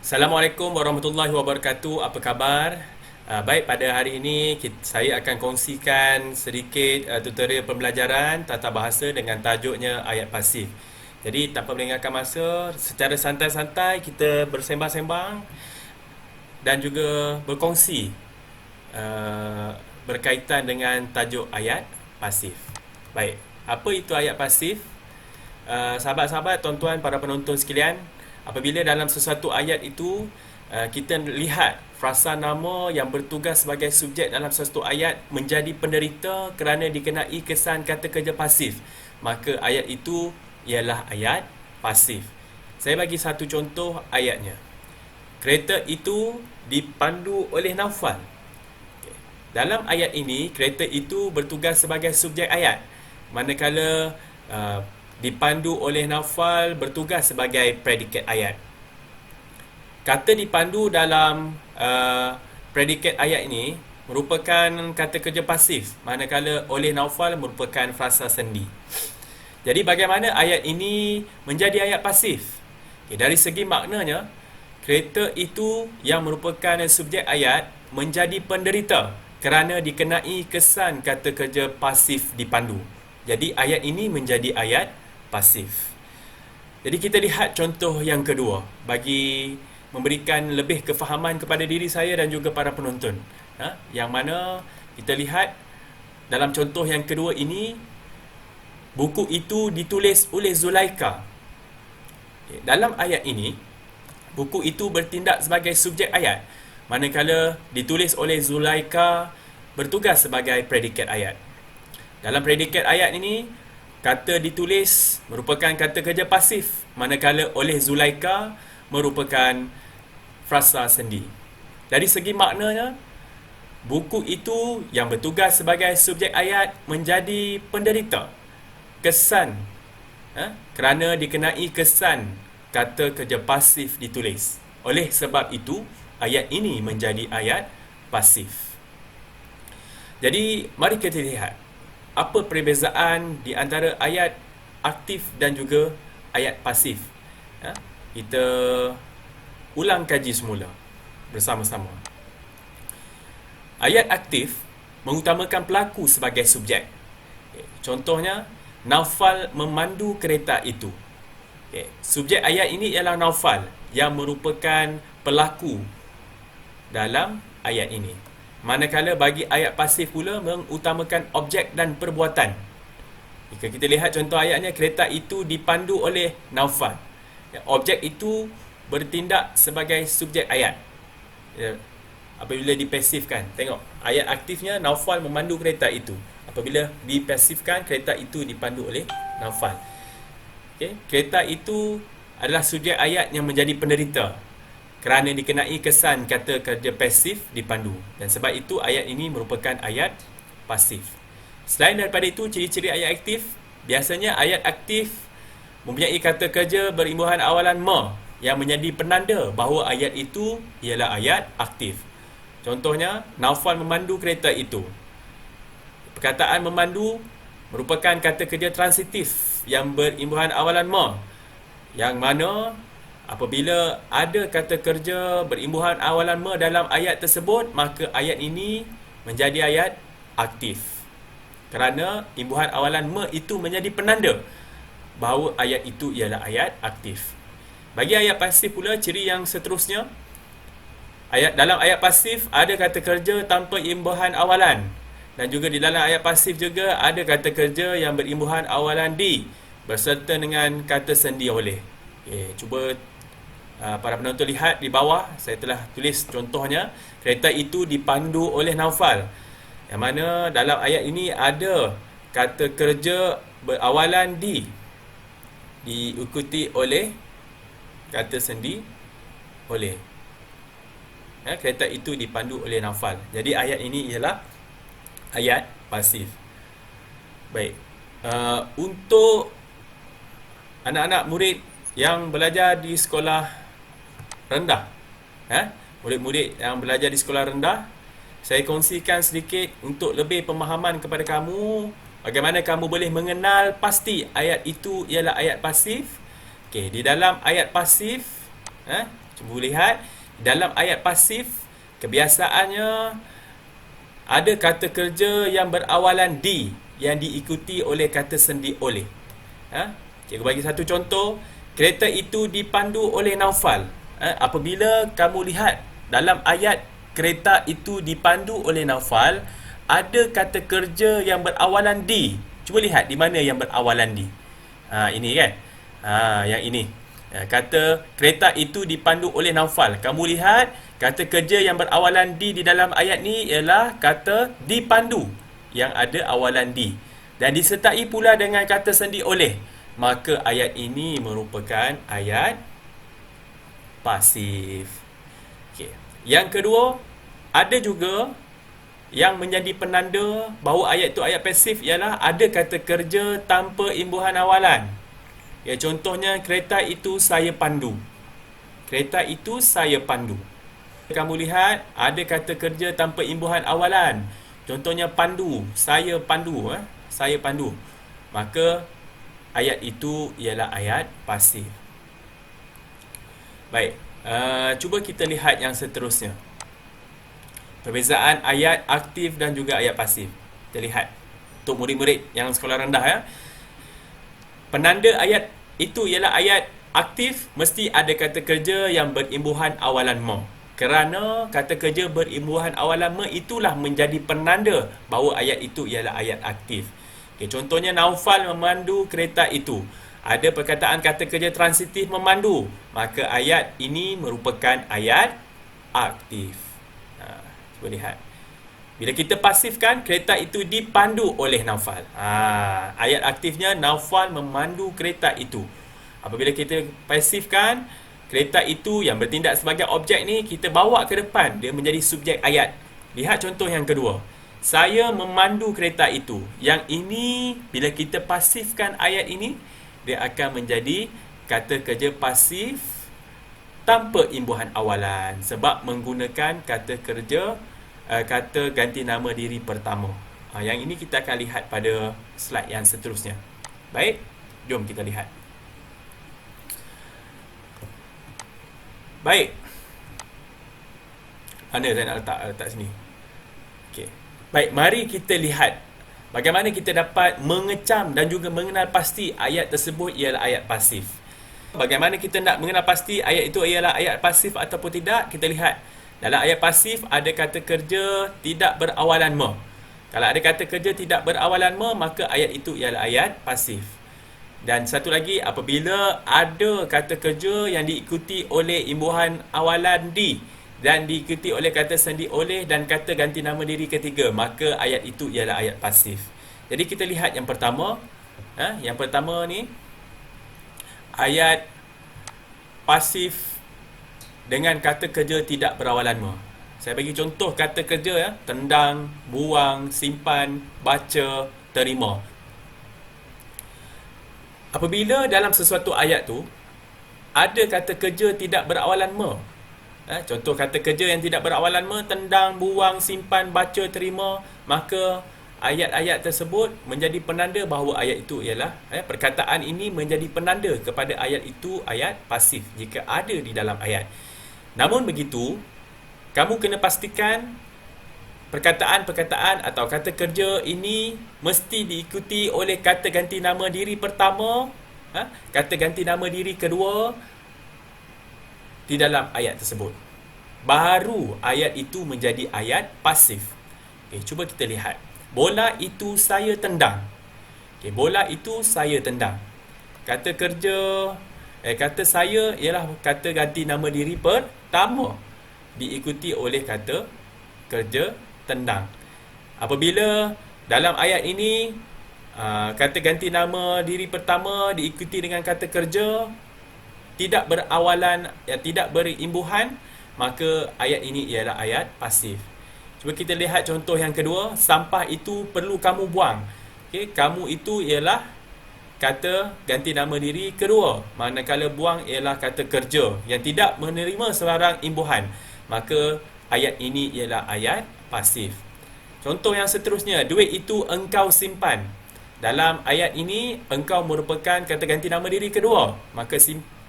Assalamualaikum warahmatullahi wabarakatuh. Apa khabar? Baik, pada hari ini saya akan kongsikan sedikit tutorial pembelajaran tata bahasa dengan tajuknya ayat pasif. Jadi tanpa melengahkan masa, secara santai-santai kita bersembang-sembang dan juga berkongsi uh, berkaitan dengan tajuk ayat pasif. Baik, apa itu ayat pasif? Sahabat-sahabat, tuan-tuan, para penonton sekalian, apabila dalam sesuatu ayat itu kita lihat frasa nama yang bertugas sebagai subjek dalam sesuatu ayat menjadi penderita kerana dikenai kesan kata kerja pasif, maka ayat itu ialah ayat pasif. Saya bagi satu contoh ayatnya. Kereta itu dipandu oleh Naufal. Dalam ayat ini, kereta itu bertugas sebagai subjek ayat, manakala dipandu oleh Naufal bertugas sebagai predikat ayat. Kata dipandu dalam predikat ayat ini merupakan kata kerja pasif, manakala oleh Naufal merupakan frasa sendi. Jadi bagaimana ayat ini menjadi ayat pasif? Dari segi maknanya, kereta itu yang merupakan subjek ayat menjadi penderita kerana dikenai kesan kata kerja pasif dipandu. Jadi ayat ini menjadi ayat pasif. Jadi kita lihat contoh yang kedua bagi memberikan lebih kefahaman kepada diri saya dan juga para penonton. Yang mana kita lihat dalam contoh yang kedua ini, buku itu ditulis oleh Zulaika. Dalam ayat ini, buku itu bertindak sebagai subjek ayat, manakala ditulis oleh Zulaika bertugas sebagai predikat ayat. Dalam predikat ayat ini, kata ditulis merupakan kata kerja pasif, manakala oleh Zulaika merupakan frasa sendi. Dari segi maknanya, buku itu yang bertugas sebagai subjek ayat menjadi penderita kesan kerana dikenai kesan kata kerja pasif ditulis. Oleh sebab itu, ayat ini menjadi ayat pasif. Jadi, mari kita lihat apa perbezaan di antara ayat aktif dan juga ayat pasif. Kita ulang kaji semula bersama-sama. Ayat aktif mengutamakan pelaku sebagai subjek. Contohnya, Naufal memandu kereta itu. Subjek ayat ini ialah Naufal yang merupakan pelaku dalam ayat ini. Manakala bagi ayat pasif pula mengutamakan objek dan perbuatan. Jika kita lihat contoh ayatnya, kereta itu dipandu oleh Naufal. Objek itu bertindak sebagai subjek ayat. Apabila dipasifkan, tengok ayat aktifnya Naufal memandu kereta itu. Apabila dipasifkan, kereta itu dipandu oleh Naufal. Kereta itu adalah subjek ayat yang menjadi penderita kerana dikenai kesan kata kerja pasif dipandu, dan sebab itu ayat ini merupakan ayat pasif. Selain daripada itu, ciri-ciri ayat aktif, biasanya ayat aktif mempunyai kata kerja berimbuhan awalan ma yang menjadi penanda bahawa ayat itu ialah ayat aktif. Contohnya, Naufal memandu kereta itu. Perkataan memandu merupakan kata kerja transitif yang berimbuhan awalan ma, yang mana apabila ada kata kerja berimbuhan awalan ma dalam ayat tersebut, maka ayat ini menjadi ayat aktif. Kerana imbuhan awalan ma itu menjadi penanda bahawa ayat itu ialah ayat aktif. Bagi ayat pasif pula, ciri yang seterusnya, dalam ayat pasif ada kata kerja tanpa imbuhan awalan, dan juga di dalam ayat pasif juga ada kata kerja yang berimbuhan awalan di berserta dengan kata sendi oleh. Cuba para penonton lihat di bawah, saya telah tulis contohnya. Kereta itu dipandu oleh Naufal, yang mana dalam ayat ini ada kata kerja berawalan di diikuti oleh kata sendi oleh. Kereta itu dipandu oleh Naufal. Jadi ayat ini ialah ayat pasif. Baik, untuk anak-anak murid yang belajar di sekolah rendah, murid-murid yang belajar di sekolah rendah, saya kongsikan sedikit untuk lebih pemahaman kepada kamu bagaimana kamu boleh mengenal pasti ayat itu ialah ayat pasif. Di dalam ayat pasif, Cuba lihat, dalam ayat pasif, kebiasaannya ada kata kerja yang berawalan di, yang diikuti oleh kata sendi oleh. Cikgu bagi satu contoh. Kereta itu dipandu oleh Naufal. Apabila kamu lihat dalam ayat kereta itu dipandu oleh Naufal, ada kata kerja yang berawalan di. Cuba lihat di mana yang berawalan di. Ini kan. Yang ini. Kata kereta itu dipandu oleh Naufal. Kamu lihat kata kerja yang berawalan di dalam ayat ni ialah kata dipandu yang ada awalan di. Dan disertai pula dengan kata sendi oleh. Maka ayat ini merupakan ayat pasif. Okay. Yang kedua, ada juga yang menjadi penanda bahawa ayat itu ayat pasif ialah ada kata kerja tanpa imbuhan awalan. Ya, contohnya, kereta itu saya pandu. Kereta itu saya pandu. Kamu lihat, ada kata kerja tanpa imbuhan awalan. Contohnya pandu, saya pandu. Saya pandu. Maka ayat itu ialah ayat pasif. Baik, cuba kita lihat yang seterusnya. Perbezaan ayat aktif dan juga ayat pasif. Kita lihat untuk murid-murid yang sekolah rendah ya. Penanda ayat itu ialah ayat aktif, mesti ada kata kerja yang berimbuhan awalan ma. Kerana kata kerja berimbuhan awalan ma itulah menjadi penanda bahawa ayat itu ialah ayat aktif. Okay, contohnya, Naufal memandu kereta itu. Ada perkataan kata kerja transitif memandu. Maka ayat ini merupakan ayat aktif. Cuba lihat. Bila kita pasifkan, kereta itu dipandu oleh Naufal. Ayat aktifnya, Naufal memandu kereta itu. Apabila kita pasifkan, kereta itu yang bertindak sebagai objek ni, kita bawa ke depan. Dia menjadi subjek ayat. Lihat contoh yang kedua. Saya memandu kereta itu. Yang ini, bila kita pasifkan ayat ini, dia akan menjadi kata kerja pasif tanpa imbuhan awalan. Sebab menggunakan kata kerja, kata ganti nama diri pertama. Yang ini kita akan lihat pada slide yang seterusnya. Baik, jom kita lihat. Baik. Mana saya nak letak sini? Okey. Baik, mari kita lihat bagaimana kita dapat mengecam dan juga mengenal pasti ayat tersebut ialah ayat pasif. Bagaimana kita nak mengenal pasti ayat itu ialah ayat pasif ataupun tidak? Kita lihat. Dalam ayat pasif ada kata kerja tidak berawalan ma. Kalau ada kata kerja tidak berawalan ma, maka ayat itu ialah ayat pasif. Dan satu lagi, apabila ada kata kerja yang diikuti oleh imbuhan awalan di dan diikuti oleh kata sendi oleh dan kata ganti nama diri ketiga, maka ayat itu ialah ayat pasif. Jadi kita lihat yang pertama. Yang pertama ni, ayat pasif dengan kata kerja tidak berawalan ma. Saya bagi contoh kata kerja ya. Tendang, buang, simpan, baca, terima. Apabila dalam sesuatu ayat tu ada kata kerja tidak berawalan ma. Contoh kata kerja yang tidak berawalan ma, tendang, buang, simpan, baca, terima, maka ayat-ayat tersebut menjadi penanda bahawa ayat itu ialah perkataan ini menjadi penanda kepada ayat itu ayat pasif jika ada di dalam ayat. Namun begitu, kamu kena pastikan perkataan-perkataan atau kata kerja ini mesti diikuti oleh kata ganti nama diri pertama, kata ganti nama diri kedua di dalam ayat tersebut. Baru ayat itu menjadi ayat pasif. Okay, cuba kita lihat. Bola itu saya tendang. Okay, bola itu saya tendang. Kata kerja, kata saya ialah kata ganti nama diri pertama diikuti oleh kata kerja tendang. Apabila dalam ayat ini kata ganti nama diri pertama diikuti dengan kata kerja tidak berawalan, tidak berimbuhan, maka ayat ini ialah ayat pasif. Cuba kita lihat contoh yang kedua. Sampah itu perlu kamu buang. Okay, kamu itu ialah kata ganti nama diri kedua, manakala buang ialah kata kerja yang tidak menerima sebarang imbuhan, maka ayat ini ialah ayat pasif. Contoh yang seterusnya, duit itu engkau simpan. Dalam ayat ini engkau merupakan kata ganti nama diri kedua, maka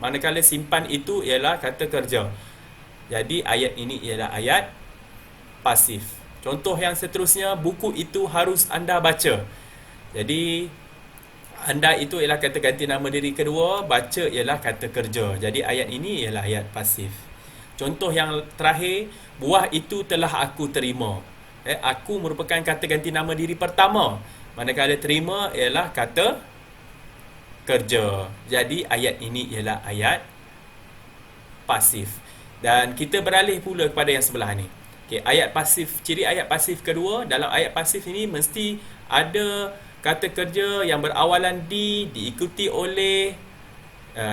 manakala simpan itu ialah kata kerja. Jadi ayat ini ialah ayat pasif. Contoh yang seterusnya, buku itu harus anda baca. Jadi anda itu ialah kata ganti nama diri kedua, baca ialah kata kerja. Jadi ayat ini ialah ayat pasif. Contoh yang terakhir, buah itu telah aku terima. Aku merupakan kata ganti nama diri pertama, manakala terima ialah kata kerja. Jadi ayat ini ialah ayat pasif. Dan kita beralih pula kepada yang sebelah ni. Okey, ayat pasif, ciri ayat pasif kedua, dalam ayat pasif ini mesti ada kata kerja yang berawalan di, diikuti oleh,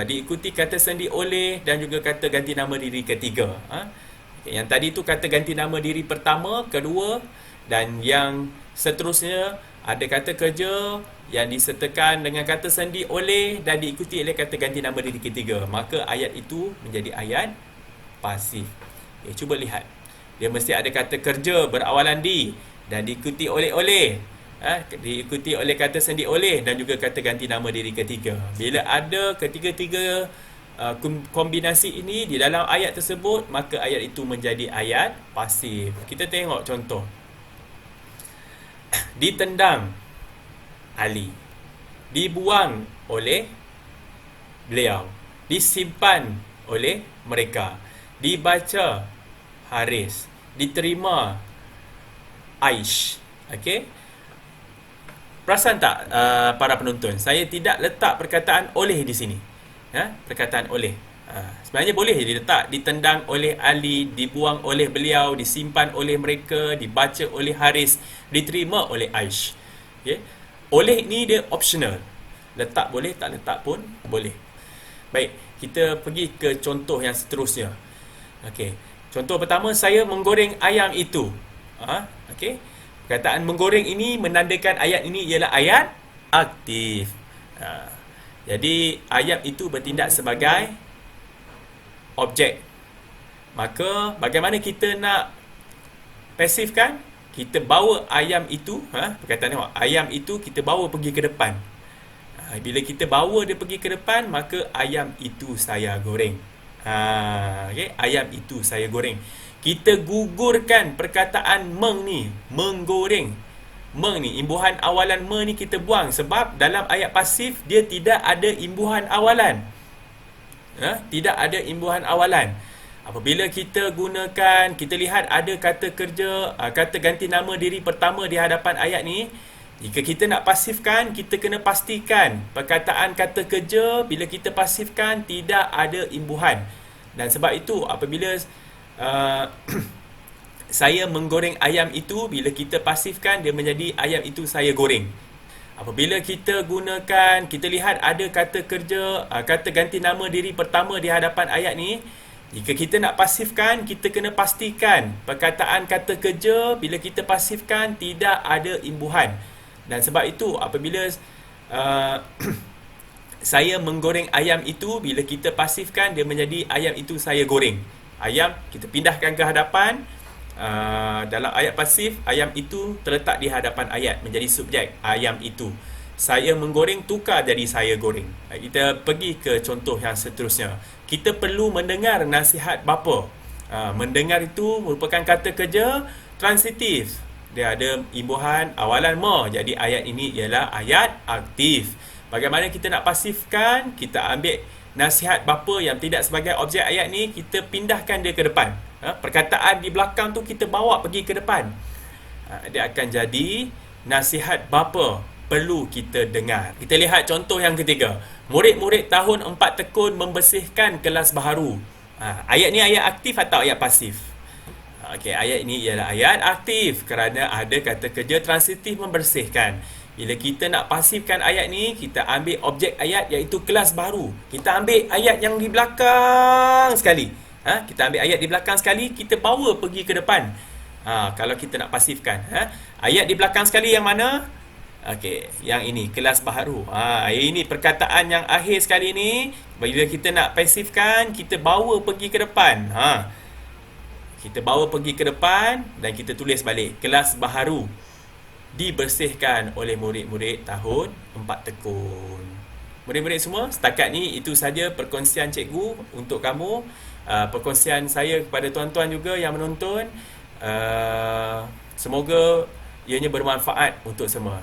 diikuti kata sendi oleh, dan juga kata ganti nama diri ketiga. Okay, yang tadi tu kata ganti nama diri pertama, kedua, dan yang seterusnya ada kata kerja yang disertakan dengan kata sendi oleh dan diikuti oleh kata ganti nama diri ketiga. Maka ayat itu menjadi ayat pasif. Okay, cuba lihat. Dia mesti ada kata kerja berawalan di dan diikuti oleh, diikuti oleh kata sendi oleh dan juga kata ganti nama diri ketiga. Bila ada ketiga-tiga kombinasi ini di dalam ayat tersebut, maka ayat itu menjadi ayat pasif. Kita tengok contoh. Ditendang Ali, dibuang oleh beliau, disimpan oleh mereka, dibaca Haris, diterima Aish. Okey. Perasan tak para penonton, saya tidak letak perkataan oleh di sini. Perkataan oleh. Sebenarnya boleh diletak ditendang oleh Ali, dibuang oleh beliau, disimpan oleh mereka, dibaca oleh Haris, diterima oleh Aish. Okay. Oleh ni dia optional. Letak boleh, tak letak pun boleh. Baik, kita pergi ke contoh yang seterusnya. Okey. Contoh pertama, saya menggoreng ayam itu. Okey. Perkataan menggoreng ini menandakan ayat ini ialah ayat aktif. Jadi ayam itu bertindak sebagai objek. Maka bagaimana kita nak pasifkan? Kita bawa ayam itu, perkataan tengok, ayam itu kita bawa pergi ke depan. Bila kita bawa dia pergi ke depan, maka ayam itu saya goreng. Okay? Ayam itu saya goreng. Kita gugurkan perkataan meng ni, menggoreng. Meng ni, imbuhan awalan me ni kita buang. Sebab dalam ayat pasif, dia tidak ada imbuhan awalan. Tidak ada imbuhan awalan. Apabila kita gunakan, kita lihat ada kata kerja, kata ganti nama diri pertama di hadapan ayat ni. Jika kita nak pasifkan, kita kena pastikan perkataan kata kerja bila kita pasifkan tidak ada imbuhan. Dan sebab itu apabila saya menggoreng ayam itu, bila kita pasifkan dia menjadi ayam itu saya goreng. Apabila kita gunakan, kita lihat ada kata kerja, kata ganti nama diri pertama di hadapan ayat ni. Jika kita nak pasifkan, kita kena pastikan perkataan kata kerja bila kita pasifkan tidak ada imbuhan. Dan sebab itu apabila saya menggoreng ayam itu, bila kita pasifkan dia menjadi ayam itu saya goreng. Ayam kita pindahkan ke hadapan. Dalam ayat pasif, ayam itu terletak di hadapan ayat menjadi subjek ayam itu. Saya menggoreng tukar jadi saya goreng. Kita pergi ke contoh yang seterusnya. Kita perlu mendengar nasihat bapa. Mendengar itu merupakan kata kerja transitif. Dia ada imbuhan awalan ma. Jadi ayat ini ialah ayat aktif. Bagaimana kita nak pasifkan? Kita ambil nasihat bapa yang tidak sebagai objek ayat ni, kita pindahkan dia ke depan. Perkataan di belakang tu kita bawa pergi ke depan. Dia akan jadi nasihat bapa perlu kita dengar. Kita lihat contoh yang ketiga. Murid-murid tahun 4 tekun membersihkan kelas baharu. Ayat ni ayat aktif atau ayat pasif? Okey, ayat ini ialah ayat aktif kerana ada kata kerja transitif membersihkan. Bila kita nak pasifkan ayat ni, kita ambil objek ayat iaitu kelas baru. Kita ambil ayat yang di belakang sekali. Kita ambil ayat di belakang sekali, kita bawa pergi ke depan. Kalau kita nak pasifkan. Ayat di belakang sekali yang mana? Okey, yang ini, kelas baharu. Ini perkataan yang akhir sekali ni. Bila kita nak pasifkan, kita bawa pergi ke depan. Kita bawa pergi ke depan dan kita tulis balik. Kelas baharu dibersihkan oleh murid-murid tahun 4 tekun. murid-murid semua, setakat ni itu saja perkongsian cikgu untuk kamu. Perkongsian saya kepada tuan-tuan juga yang menonton. Semoga ianya bermanfaat untuk semua.